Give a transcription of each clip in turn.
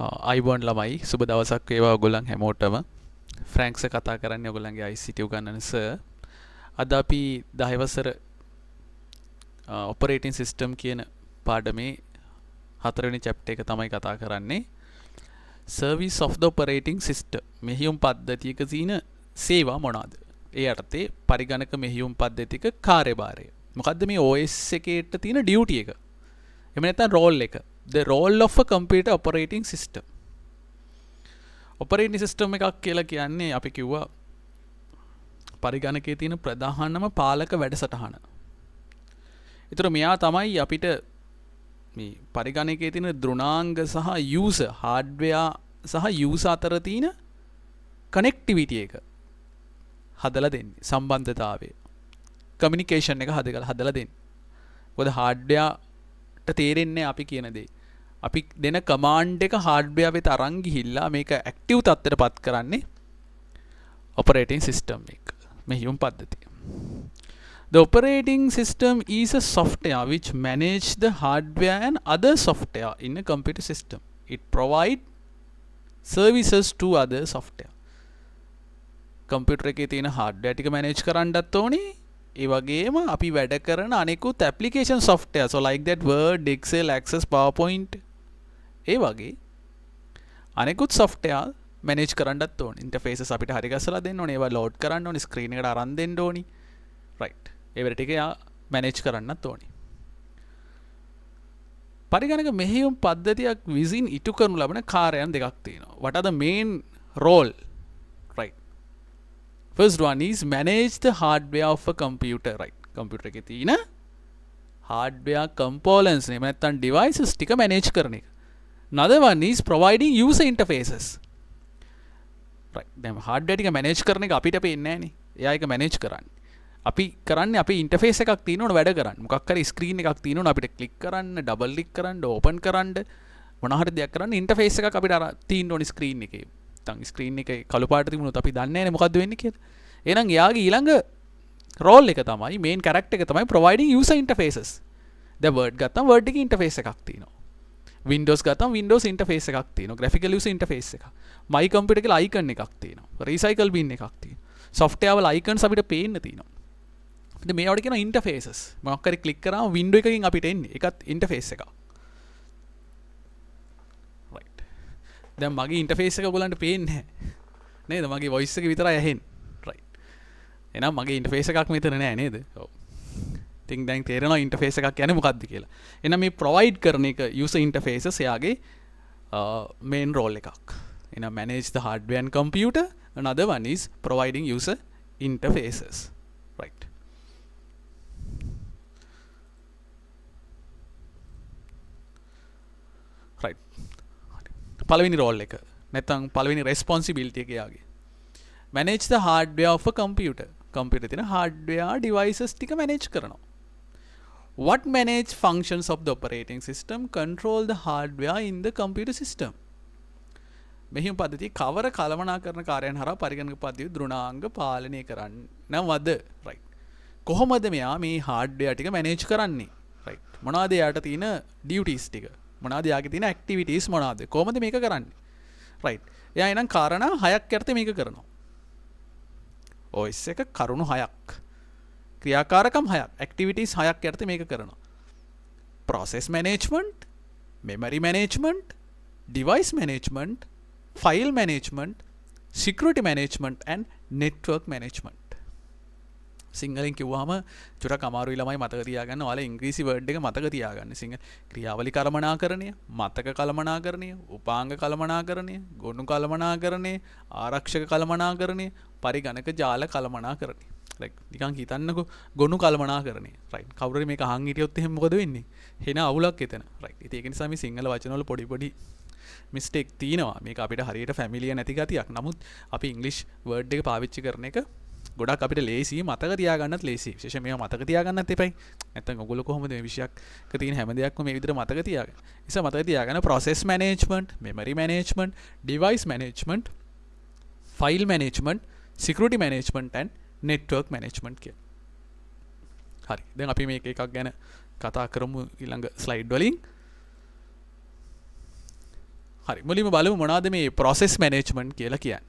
අයිබෝන් ළමයි සුබ දවසක් වේවා ඔයගොල්ලන් හැමෝටම. ෆ්‍රැන්ක්ස් කතා කරන්නේ ඔයගොල්ලන්ගේ ICT උගන්වන සර්. අද අපි 10 වසර ඔපරේටින් සිස්ටම් කියන පාඩමේ 4 වෙනි චැප්ටර් එක තමයි කතා කරන්නේ. Service of the operating system. මෙහියුම් පද්ධතියක තියෙන සේවා මොනවාද? ඒ යටතේ පරිගණක මෙහියුම් පද්ධතියක කාර්යභාරය. මොකද්ද මේ OS එකේට තියෙන ඩියුටි එක? එහෙම නැත්නම් රෝල් එක. The role of a computer operating system. Operating system එකක් කියලා කියන්නේ අපි කිව්වා පරිගණකයේ තියෙන ප්‍රධානම පාලක වැඩසටහන. ඒතර මෙයා තමයි අපිට මේ පරිගණකයේ තියෙන ධෘණාංග සහ user hardware සහ user අතර තියෙන connectivity එක හදලා දෙන්නේ. සම්බන්ධතාවය. communication එක හදලා දෙන්නේ. මොකද hardware තේරෙන්නේ අපි කියන දේ. අපි දෙන කමාන්ඩ් එක හાર્ඩ්වෙයාර් වෙත අරන් ගිහිල්ලා මේක ඇක්ටිව් තත්ත්වයට පත් කරන්නේ ඔපරේටින් සිස්ටම් එක. මෙහියුම් පද්ධතිය. The operating system is a software which manage the hardware and other software in a computer system. It provide services to other software. Computer එකේ තියෙන hardware ටික manage කරන්නත් ඕනේ. ඒ වගේම අපි වැඩ කරන අනෙකුත් application software, so like that Word, Excel, Access, PowerPoint ඒ වගේ අනෙකුත් software manage කරන්නත් ඕනේ. interfaces අපිට හරි ගස්සලා දෙන්න ඕනේ. ඒවා load කරන්න ඕනේ, screen එකට අරන් දෙන්න ඕනේ. right. ඒ වැඩ ටික manage කරන්නත් ඕනේ. පරිගණක මෙහෙයුම් පද්ධතියක් විසින් ඉටු කරනු ලබන කාර්යයන් දෙකක් තියෙනවා. what are the main role? right. First one is manage the hardware of a computer. right. computer එකේ තියෙන hardware components නේ නැත්නම් devices ටික manage කරන එක. Another one is providing user interfaces. right. දැන් hardware ටික manage කරන එක අපිට පේන්නේ නැහනේ. එයා ඒක manage කරන්නේ. අපි කරන්නේ අපේ interface එකක් තියෙනවනේ වැඩ කරන්න. මොකක් හරි screen එකක් තියෙනවනේ අපිට click කරන්න, double click කරන්න, open කරන්න මොන හරි දෙයක් කරන්න interface එකක් අපිට අර තියෙන්න ඕනේ screen එකේ. නැත්නම් screen එකේ කළු පාට තිබුණොත් අපි දන්නේ නැහැනේ මොකද්ද වෙන්නේ කියලා. එහෙනම් එයාගේ ඊළඟ role එක තමයි main character එක තමයි providing user interfaces. දැන් Word ගත්තම Word එකේ interface එකක් තියෙනවා. Windows ගත්තම Windows interface එකක් තියෙනවා. graphical user interface එකක්. my computer කියලා icon එකක් තියෙනවා. recycle bin එකක් තියෙනවා. software වල icons අපිට පේන්න තියෙනවා. ඉතින් මේවට කියනවා interfaces. මොකක් හරි click කරාම window එකකින් අපිට එන්නේ. ඒකත් interface එකක්. right. දැන් මගේ interface එක ඔයගලන්ට පේන්නේ නැහැ. නේද? මගේ voice එක විතරයි ඇහෙන්නේ. right. එහෙනම් මගේ interface එකක් මෙතන නැහැ නේද? ඔව්. ඉතින් දැන් තේරෙනවා interface එකක් කියන්නේ මොකක්ද කියලා. එහෙනම් මේ provide කරන එක user interfaces එයාගේ main role එකක්. එහෙනම් manage the hardware and computer. Another one is providing user interfaces. right. right. පළවෙනි role එක. නැත්නම් පළවෙනි responsibility එක යාගේ. manage the hardware of a computer. computer තියෙන hardware devices ටික manage කරනවා. what manage functions of the operating system control the hardware in the computer system. මෙහිම පද්ධතිය කවර කළමනාකරණ කාර්යයන් හරහා පරිගණක පද්ධතිය ධෘණාංග පාලනය කරන්නවද? right. කොහොමද මෙයා මේ hardware ටික manage කරන්නේ? right. මොනවාද යාට තියෙන duties ටික? මොනවාද යාගේ තියෙන activities මොනවාද? කොහොමද මේක කරන්නේ? right. එයා එනම් කාරණා 6ක් යටතේ මේක කරනවා. OS එක කරුණු 6ක්. ක්‍රියාකාරකම් 6ක්. activities 6ක් යටතේ මේක කරනවා. process management, memory management, device management, file management, security management and network management. සිංහලෙන් කිව්වහම චුට්ටක් අමාරුයි ළමයි මතක තියාගන්න. ඔයාලා ඉංග්‍රීසි වර්ඩ් එක මතක තියාගන්න. සිංහල ක්‍රියාවලි කළමනාකරණය, මතක කළමනාකරණය, උපාංග කළමනාකරණය, ගොනු කළමනාකරණය, ආරක්ෂක කළමනාකරණය, පරිගණක ජාල කළමනාකරණය. right. නිකන් හිතන්නකෝ ගොනු කළමනාකරණය. right. කවුරු හරි මේක අහන් හිටියොත් එහෙනම් මොකද වෙන්නේ? එන අවුලක් එතන. right. ඉතින් ඒක නිසා මේ සිංහල වචන වල පොඩි mistake තියෙනවා. මේක අපිට හරියට familiar නැති ගතියක්. නමුත් අපි English word එක පාවිච්චි කරන එක ගොඩක් අපිට ලේසි, මතක තියාගන්නත් ලේසි. විශේෂයෙන් මේවා මතක තියාගන්නත් එපයි. නැත්නම් ඔයගොල්ලෝ කොහොමද මේ විෂයක් තියෙන හැම දෙයක්ම මේ විදිහට මතක තියාගන්නේ? ඒ නිසා මතක තියාගන්න process management, memory management, device management, file management, security management and network management කියලා. හරි. දැන් අපි මේක එකක් ගැන කතා කරමු ඊළඟ ස්ලයිඩ් වලින්. හරි මුලින්ම බලමු මොනවද මේ process management කියලා කියන්නේ.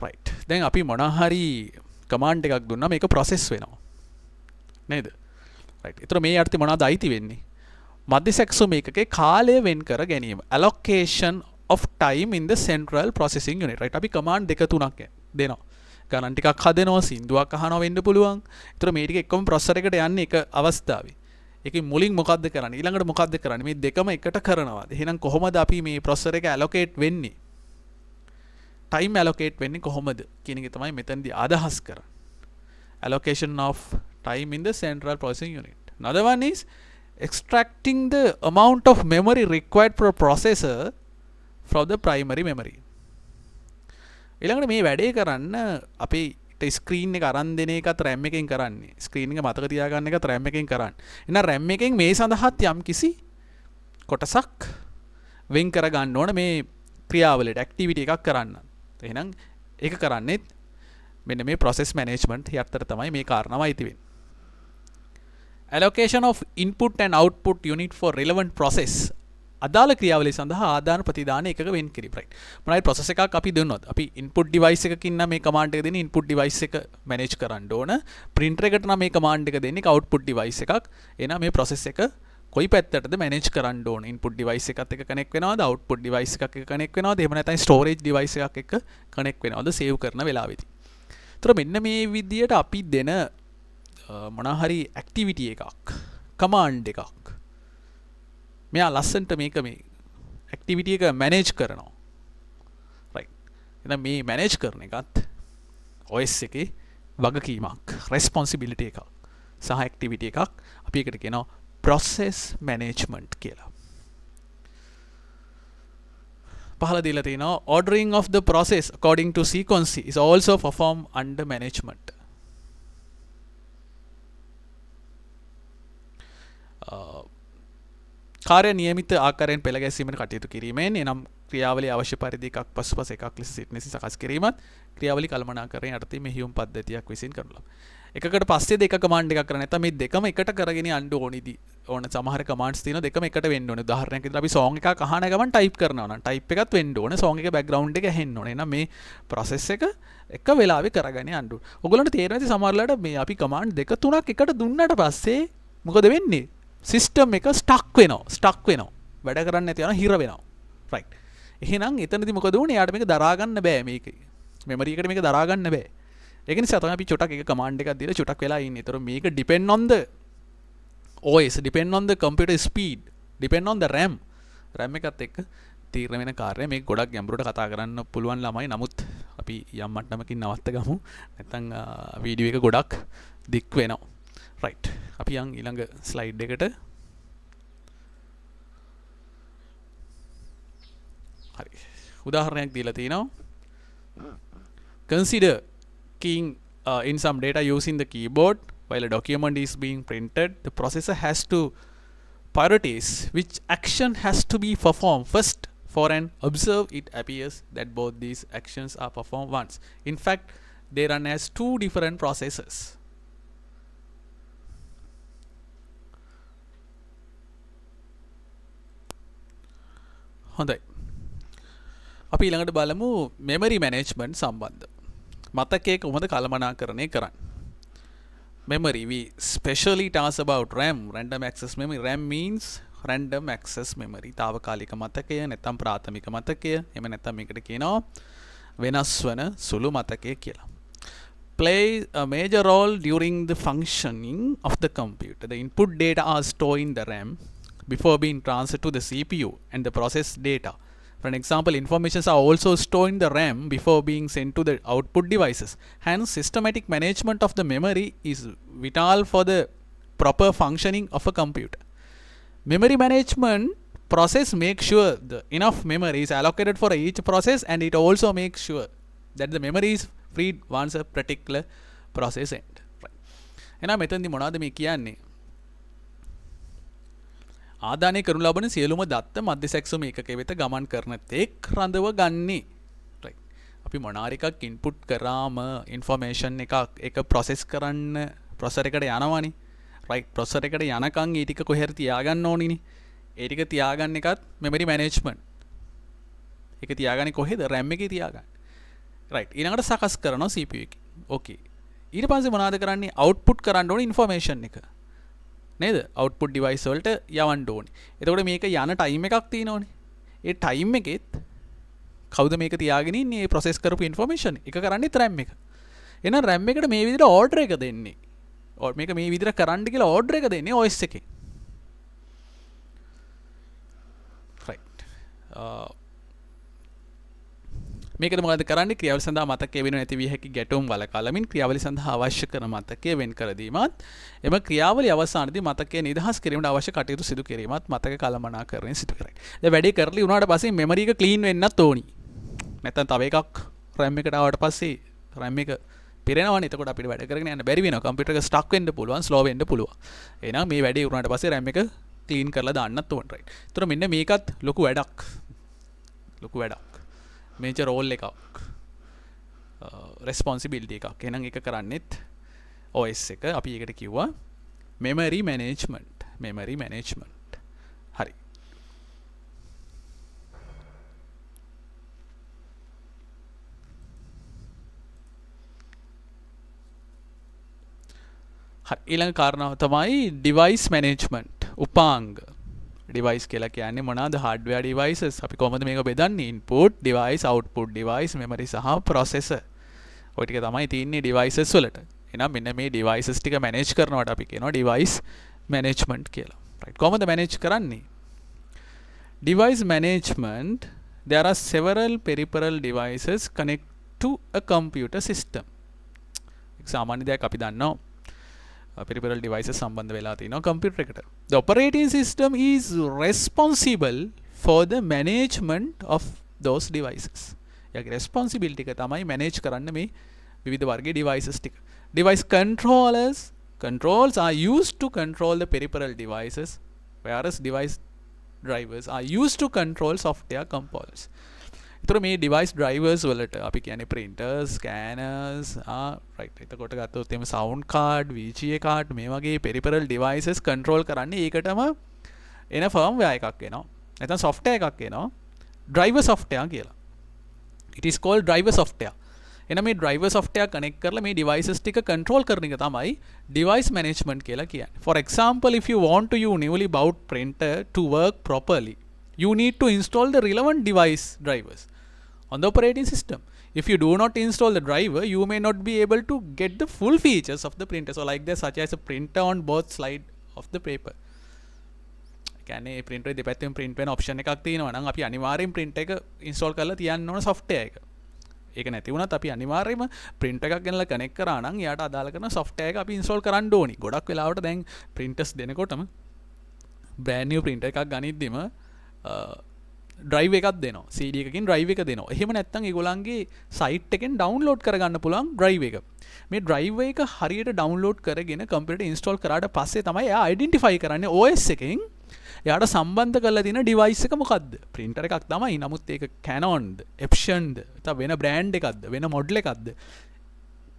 right දැන් අපි මොනවා හරි command එකක් දුන්නා මේක process වෙනවා. නේද? right. ඒතර මේ අර්ථය මොනවද අයිති වෙන්නේ? මධ්‍යසැකසුම එකකේ කාලය වෙන් කර ගැනීම. allocation of time in the central processing unit. right. අපි command දෙක තුනක් දෙනවා. ගණන් ටිකක් හදනවා, සින්දුවක් අහනවා වෙන්න පුළුවන්. ඒතර මේ ටික එක්කම processor එකට යන්නේ එක අවස්ථාවේ. ඒකේ මුලින් මොකද්ද කරන්නේ? ඊළඟට මොකද්ද කරන්නේ? මේ දෙකම එකට කරනවාද? එහෙනම් කොහොමද අපි මේ processor එක allocate වෙන්නේ? time allocate වෙන්නේ කොහොමද කියන එක තමයි මෙතනදී අදහස් කරන්නේ. allocation of time in the central processing unit. Another one is extracting the amount of memory required for a processor from the primary memory. ඊළඟට මේ වැඩේ කරන්න අපි ස්ක්‍රීන් එක අරන් දෙන එකත් RAM එකෙන් කරන්නේ. ස්ක්‍රීන් එක මතක තියාගන්න එකත් RAM එකෙන් කරන්නේ. එහෙනම් RAM එකෙන් මේ සඳහාත් යම් කිසි කොටසක් වෙන් කර ගන්න ඕන මේ ක්‍රියාවලියට ඇක්ටිවිටි එකක් කරන්න. එහෙනම් ඒක කරන්නේ මෙන්න මේ process management යටතට තමයි මේ කාරණාව අයිති වෙන්නේ. allocation of input and output unit for relevant process. අදාළ ක්‍රියාවලිය සඳහා ආදාන ප්‍රතිදාන එකක වෙන් කිරීම. right. මොනවායි process එකක් අපි දුන්නොත් අපි input device එකකින් නම් මේ command එක දෙන්නේ input device එක manage කරන්න ඕන. printer එකට නම් මේ command එක දෙන්නේ output device එකක්. එහෙනම් මේ process එක කොයි පැත්තටද manage කරන්න ඕන? input device එකත් එක්ක connect වෙනවද? output device එකක් එක්ක connect වෙනවද? එහෙම නැත්නම් storage device එකක් එක්ක connect වෙනවද? save කරන වෙලාවෙදී. ඒතර මෙන්න මේ විදියට අපි දෙන මොනවා හරි activity එකක් command එකක් මෙයා ලස්සන්ට මේක මේ activity එක manage කරනවා. right. එහෙනම් මේ manage කරන එකත් OS එකේ වගකීමක් responsibility එකක් සහ activity එකක් අපි ඒකට කියනවා process management කියලා. පහළ දීලා තියෙනවා ordering of the process according to sequence is also performed under management. කාර්ය නියමිත ආකාරයෙන් පෙළ ගැසීමට කටයුතු කිරීමෙන් එනම් ක්‍රියාවලිය අවශ්‍ය පරිදි එකක් පසුපස එකක් ලෙස සිටින සකස් කිරීමත් ක්‍රියාවලිය කළමනාකරණය යටතේ මෙහියුම් පද්ධතියක් විසින් කරනු ලබයි. එකකට පස්සේ දෙක කමාන්ඩ් එකක් කරන නැත්නම් මේ දෙකම එකට කරගෙන යන්න ඕනිදී ඕන සමහර කමාන්ඩ්ස් තියෙනවා දෙකම එකට වෙන්න ඕනේ. උදාහරණයක් විදිහට අපි song එකක් අහන ගමන් type කරනවා නම් type එකත් වෙන්න ඕනේ song එකේ background එක ඇහෙන්න ඕනේ. එහෙනම් මේ process එක එක වෙලාවෙ කරගෙන යන්න ඕනේ. ඔයගොල්ලන්ට තේරෙන්නේ සමහරලාට මේ අපි කමාන්ඩ් දෙක තුනක් එකට දුන්නාට පස්සේ මොකද වෙන්නේ? සිස්ටම් එක ස්ටක් වෙනවා වැඩ කරන්න නැති යනවා හිර වෙනවා. right. එහෙනම් එතනදී මොකද වුනේ? යාට මේක දරා ගන්න බෑ මේකේ. මෙමරි එකට මේක දරා ගන්න බෑ. ඒක නිසා තමයි අපි චොටක් එක කමාන්ඩ් එකක් දීලා චොටක් වෙලා ඉන්නේ. ඒතර මේක depend on the OS, depend on the computer speed, depend on the RAM. RAM එකත් එක්ක තීරණය වෙන කාර්යය මේක ගොඩක් ගැඹුරට කතා කරන්න පුළුවන් ළමයි. නමුත් අපි යම් මට්ටමකින් නවත්ත ගමු. නැත්නම් වීඩියෝ එක ගොඩක් දික් වෙනවා. right. අපි යන් ඊළඟ ස්ලයිඩ් එකට. හරි. උදාහරණයක් දීලා තිනවා. Consider keying in some data using the keyboard while a document is being printed. The processor has to prioritize which action has to be performed first. For an observe, it appears that both these actions are performed once. In fact, they run as two different processes. හොඳයි. අපි ඊළඟට බලමු memory management සම්බන්ධ. මතකයේ කොහොමද කළමනාකරණය කරන්නේ? Memory, we specially talk about RAM, random access memory. RAM means random access memory. తాවකාලික මතකය නැත්නම් ප්‍රාථමික මතකය. එහෙම නැත්නම් මේකට කියනවා වෙනස් වන සුළු මතකය කියලා. Play a major role during the functioning of the computer. The input data are stored in the RAM before being transferred to the CPU and the process data. For an example, informations are also stored in the RAM before being sent to the output devices. Hence, systematic management of the memory is vital for the proper functioning of a computer. Memory management process makes sure the enough memory is allocated for each process, and it also makes sure that the memory is freed once a particular process ends. Right. එහෙනම් මෙතනදී මොනවද මේ කියන්නේ? ආදානය කරනු ලබන සියලුම දත්ත මධ්‍යසැකසුම ඒකකයේ වෙත ගමන් කරන තෙක් රඳව ගන්නේ. right. අපි මොනාර එකක් ඉන්පුට් කරාම ඉන්ෆර්මේෂන් එකක් ඒක ප්‍රොසෙස් කරන්න ප්‍රොසෙසර් එකට යනවනේ. right. ප්‍රොසෙසර් එකට යනකම් ඒ ටික කොහෙද තියාගන්න ඕනිනේ. ඒ ටික තියාගන්න එකත් මෙමරි මැනේජ්මන්ට්. ඒක තියාගන්නේ කොහෙද? RAM එකේ තියාගන්න. රයිට්. ඊළඟට සකස් කරනවා CPU එකේ. ඕකේ. ඊට පස්සේ මොනවද කරන්නේ? අවුට්පුට් කරන්න ඕනේ ඉන්ෆර්මේෂන් එක. නේද? අවුට්පුට් ඩිවයිස් වලට යවන්න ඕනේ. එතකොට මේක යන ටයිම් එකක් තියෙනවනේ. ඒ ටයිම් එකෙත් කවුද මේක තියාගෙන ඉන්නේ? මේ ප්‍රොසෙස් කරපු ඉන්ෆර්මේෂන් එක කරන්නේත් RAM එක. එහෙනම් RAM එකට මේ විදිහට ඕඩර් එක දෙන්නේ. මේක මේ විදිහට කරන්න කියලා ඕඩර් එක දෙන්නේ OS එකේ. රයිට්. මේකද මොකද කරන්නේ? ක්‍රියාවලිය සඳහා මතකයේ වෙනු නැති විය හැකි ගැටුම් වළකාලමින් ක්‍රියාවලිය සඳහා අවශ්‍ය කරන මතකයේ වෙන් කර දීමත් එම ක්‍රියාවලිය අවසානයේදී මතකයේ නිදහස් කිරීමට අවශ්‍ය කටයුතු සිදු කිරීමත් මතක කළමනාකරණය සිදු කරයි. දැන් වැඩේ කරලි වුණාට පස්සේ මෙමරි එක ක්ලීන් වෙන්නත් ඕනි. නැත්නම් තව එකක් RAM එකට ආවට පස්සේ RAM එක පිරෙනවනේ. එතකොට අපිට වැඩ කරගෙන යන්න බැරි වෙනවා. කම්පියුටර් එක ස්ටක් වෙන්න පුළුවන්, ස්ලෝ වෙන්න පුළුවන්. එහෙනම් මේ වැඩේ වුණාට පස්සේ RAM එක ක්ලීන් කරලා දාන්නත් ඕන. රයිට්. ඒතර මෙන්න මේකත් ලොකු වැඩක්. මේජර් රෝල් එකක්. රෙස්පොන්සිබිලිටි එකක්. එහෙනම් ඒක කරන්නේත් OS එක. අපි ඒකට කිව්වා මෙමරි මැනේජ්මන්ට්. හරි. ඊළඟ කාරණාව තමයි ඩිවයිස් මැනේජ්මන්ට්. උපාංග. ඩිවයිස් කියලා කියන්නේ මොනවාද? Hardware devices. අපි කොහොමද මේක බෙදන්නේ? Input device, output device, memory සහ ප්‍රොසෙසර්. ඔය ටික තමයි තියෙන්නේ ඩිවයිසස් වලට. එහෙනම් මෙන්න මේ ඩිවයිසස් ටික මැනේජ් කරනවට අපි කියනවා ඩිවයිස් මැනේජ්මන්ට් කියලා. රයිට්. කොහොමද මැනේජ් කරන්නේ? Device management, there are several peripheral devices connect to a computer system. සාමාන්‍ය දෙයක් අපි දන්නවා. peripheral devices සම්බන්ධ වෙලා තියෙනවා කම්පියුටර් එකට. The operating system is responsible for the management of those devices. යාගේ responsibility එක තමයි manage කරන්න මේ විවිධ වර්ගයේ devices ටික. Device controls are used to control the peripheral devices, whereas device drivers are used to control software components. ඒතර මේ device drivers වලට අපි කියන්නේ printers, scanners, right. එතකොට ගත්තොත් එimhe sound card, VGA card මේ වගේ peripheral devices control කරන්නේ ඒකටම එන firmware එකක් එනවා. නැත්නම් software එකක් එනවා. driver software කියලා. It is called driver software. එහෙනම් මේ driver software connect කරලා මේ devices ටික control කරන එක තමයි device management කියලා කියන්නේ. For example, if you want to use newly bought printer to work properly, you need to install the relevant device drivers on the operating system. If you do not install the driver, you may not be able to get the full features of the printer. So like this, such as a printer on both sides of the paper. කියන්නේ printer දෙපැත්තෙම print වෙන option එකක් තියෙනවා නම් අපි අනිවාර්යෙන් print එක install කරලා තියන්න ඕන software එක. ඒක නැති වුණත් අපි අනිවාර්යයෙන්ම print එකක් ගෙනලා connect කරා නම් යාට අදාළ කරන software එක අපි install කරන්න ඕනි. ගොඩක් වෙලාවට දැන් printers දෙනකොටම brand new printer එකක් ගනිද්දිම drive එකක් දෙනවා. CD එකකින් drive එක දෙනවා. එහෙම නැත්නම් ඒගොල්ලන්ගේ site එකෙන් download කරගන්න පුළුවන් drive එක. මේ drive එක හරියට download කරගෙන computer install කරාට පස්සේ තමයි එයා identify කරන්නේ OS එකෙන් එයාට සම්බන්ධ කරලා තියෙන device එක මොකද්ද? printer එකක් තමයි. නමුත් ඒක Canonද, Epsonද, නැත්නම් වෙන brand එකක්ද, වෙන model එකක්ද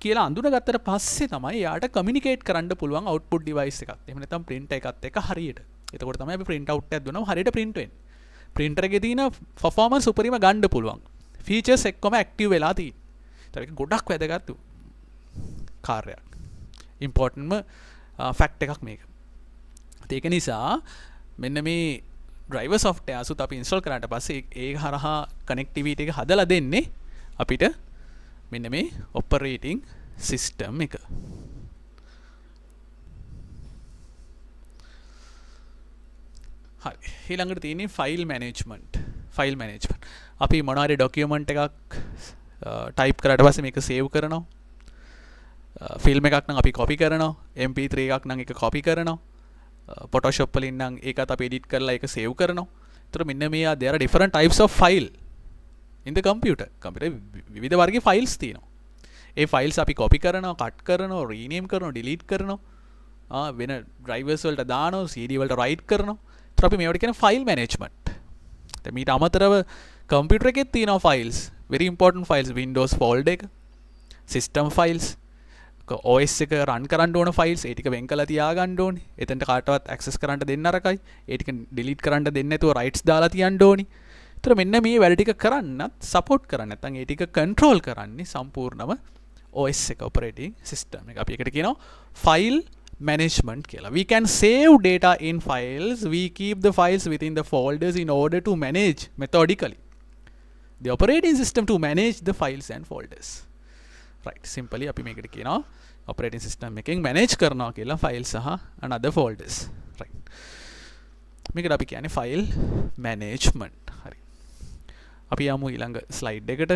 කියලා අඳුනගත්තට පස්සේ තමයි එයාට communicate කරන්න පුළුවන් output device එකක්. එහෙම නැත්නම් printer එකත් එක්ක හරියට. එතකොට තමයි අපි print out එකක් දුන්නම හරියට print වෙන්නේ. printer එකේ තියෙන performance උපරිම ගන්න පුළුවන්. features එක්කම active වෙලා තියෙන්නේ. ඒක ගොඩක් වැදගත් කාර්යයක්. important fact එකක් මේක. ඒක නිසා මෙන්න මේ driver software සුත් අපි install කරාට පස්සේ ඒ හරහා connectivity එක හදලා දෙන්නේ අපිට මෙන්න මේ operating system එක. හරි. ඊළඟට තියෙන්නේ file management. අපි මොනවාරි document එකක් type කරාට පස්සේ මේක save කරනවා. film එකක් නම් අපි copy කරනවා. MP3 එකක් නම් ඒක copy කරනවා. Photoshop වලින් නම් ඒකත් අපි edit කරලා ඒක save කරනවා. ඒතර මෙන්න මේ there are different types of file in the computer. විවිධ වර්ගයේ files තියෙනවා. ඒ files අපි copy කරනවා, cut කරනවා, rename කරනවා, delete කරනවා. වෙන drivers වලට දානවා, CD වලට write කරනවා. ඒතර අපි මේවට කියන file management. දැන් මීට අමතරව computer එකේ තියෙනවා files, very important files, Windows folder එක, system files, OS එක රන් කරන්න ඕන ෆයිල්ස් ඒ ටික වෙන් කරලා තියාගන්න ඕනේ. එතනට කාටවත් ඇක්සස් කරන්න දෙන්න අරකයි. ඒ ටික ඩිලීට් කරන්න දෙන්නේ නැතුව රයිට්ස් දාලා තියන්න ඕනේ. ඒතර මෙන්න මේ වැඩ ටික කරන්නත් සපෝට් කරන්න නැත්නම් ඒ ටික කන්ට්‍රෝල් කරන්නේ සම්පූර්ණම OS එක operating system එක. අපි ඒකට කියනවා file management කියලා. We can save data in files. We keep the files within the folders in order to manage methodically the operating system to manage the files and folders. Right, simply අපි මේකට කියනවා operating system එකෙන් manage කරනවා කියලා files සහ another folders. Right. මේකට අපි කියන්නේ file management. හරි. අපි යමු ඊළඟ slide එකට.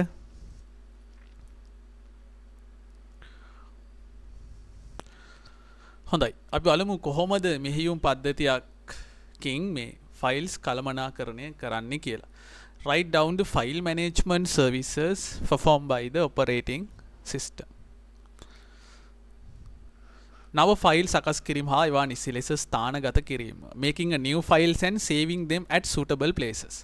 හොඳයි. අපි බලමු කොහොමද මෙහෙයුම් පද්ධතියකින් මේ files කළමනාකරණය කරන්නේ කියලා. Write down the file management services performed by the operating system. නව ෆයිල් සකස් කිරීම හා ඒවා නිසි ලෙස ස්ථානගත කිරීම. Making a new files and saving them at suitable places.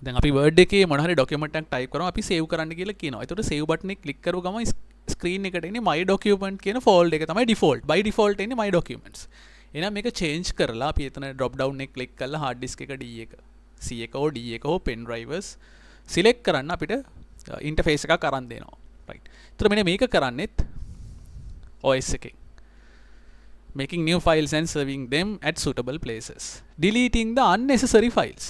දැන් අපි Word එකේ මොන හරි document එකක් type කරනවා අපි save කරන්න කියලා කියනවා. එතකොට save button එක click කරුව ගමන් screen එකට එන්නේ my document කියන folder එක තමයි default. By default එන්නේ my documents. එහෙනම් මේක change කරලා අපි එතන drop down එක click කරලා hard disk එක D එක C එක හෝ D එක හෝ pen drivers select කරන්න අපිට interface එකක් අරන් දෙනවා. Right. එතකොට මෙන්න මේක කරන්නේත් OS එකේ. Making new files and saving them at suitable places. Deleting the unnecessary files.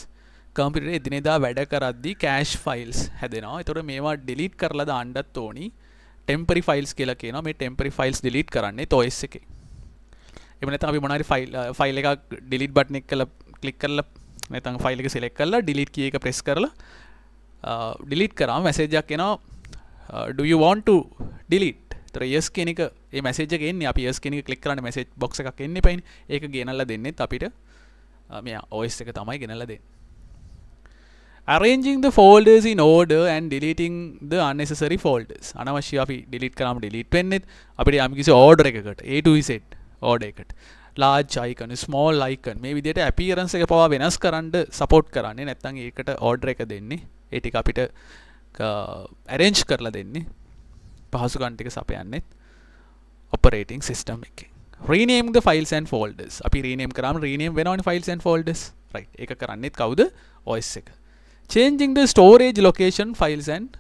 කම්පියුටරේ එදිනෙදා වැඩ කරද්දී cache files හැදෙනවා. ඒතකොට මේවා delete කරලා දාන්නත් ඕනි. temporary files කියලා කියනවා. මේ temporary files delete කරන්නේත් OS එකේ. එහෙම නැත්නම් අපි මොන හරි file එකක් delete button එක click කරලා නැත්නම් file එක select කරලා delete key එක press කරලා delete කරාම message එකක් එනවා do you want to delete. ඒතර yes කියන එක මේ message එක එන්නේ අපි yes කියන එක click කරන්න message box එකක් එන්නේ පයින්. ඒක ගෙනල්ලා දෙන්නෙත් අපිට මෙයා OS එක තමයි ගෙනල්ලා දෙන්නේ. Arranging the folders in order and deleting the unnecessary folders. අනවශ්‍ය අපි delete කරාම delete වෙන්නේ අපිට යම් කිසි order එකකට A to Z order එකට. large icon, small icon මේ විදිහට appearance එක පවා වෙනස් කරන්න support කරන්නේ නැත්නම් ඒකට order එක දෙන්නේ. ඒ ටික අපිට arrange කරලා දෙන්නේ. පහසුකම් ටික සපයන්නේ operating system එකේ. Rename the files and folders. අපි rename කරාම rename වෙනවනේ files and folders. Right. ඒක කරන්නේත් කවුද? OS එක. Changing the storage location files and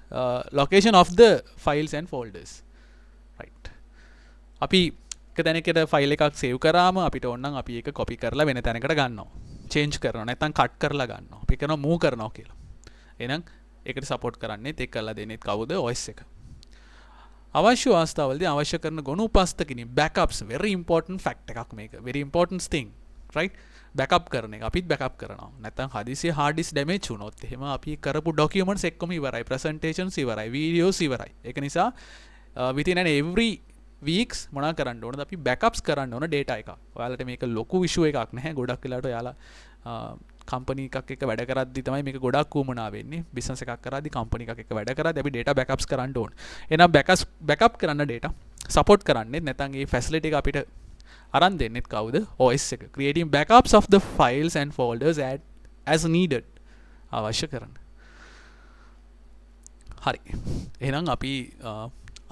location of the files and folders. Right. අපි එක තැනකට ෆයිල් එකක් save කරාම අපිට ඕන නම් අපි ඒක copy කරලා වෙන තැනකට ගන්නවා. change කරනවා නැත්නම් cut කරලා ගන්නවා. අපි කරනවා move කරනවා කියලා. එහෙනම් ඒකට support කරන්නේත් ඒක කරලා දෙන්නේත් කවුද? OS එක. අවශ්‍ය අවස්ථාවලදී අවශ්‍ය කරන ගොනු උපස්ථකිනි backups very important fact එකක් මේක. very important thing. Right. backup කරන එක අපිත් backup කරනවා. නැත්නම් හදිසියෙ hard disk damage වුණොත් එහෙම අපි කරපු documents එක්කම ඉවරයි. presentations ඉවරයි. videos ඉවරයි. ඒක නිසා within an every weeks මොනා කරන්න ඕනද අපි backups කරන්න ඕන data එක. ඔයාලට මේක ලොකු issue එකක් නැහැ. ගොඩක් වෙලාවට ඔයාලා company එකක් එක්ක වැඩ කරද්දි තමයි මේක ගොඩක් වුමනා වෙන්නේ. business එකක් කරද්දි company එකක් එක්ක වැඩ කරද්දි අපි data backups කරන්න ඕන. එහෙනම් backup කරන්න data support කරන්නේ නැත්නම් මේ facility එක අපිට අරන් දෙන්නෙත් කවුද? OS එක. Creating backups of the files and folders as needed. අවශ්‍ය කරන. හරි. එහෙනම් අපි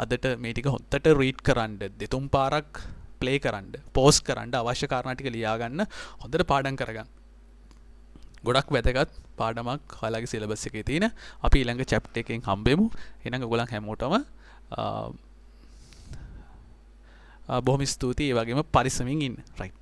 අදට මේ ටික හොත්තට රීඩ් කරන්න දෙතුන් පාරක් ප්ලේ කරන්න පෝස් කරන්න අවශ්‍ය කාරණා ටික ලියා ගන්න හොඳට පාඩම් කරගන්න. ගොඩක් වැදගත් පාඩමක් ඔයාලගේ සිලබස් එකේ තියෙන. අපි ඊළඟ chapter එකෙන් හම්බෙමු. එහෙනම් ඔයගොල්ලන් හැමෝටම බොහොම ස්තුතියි. ඒ වගේම පරිස්සමින් ඉන්න. right.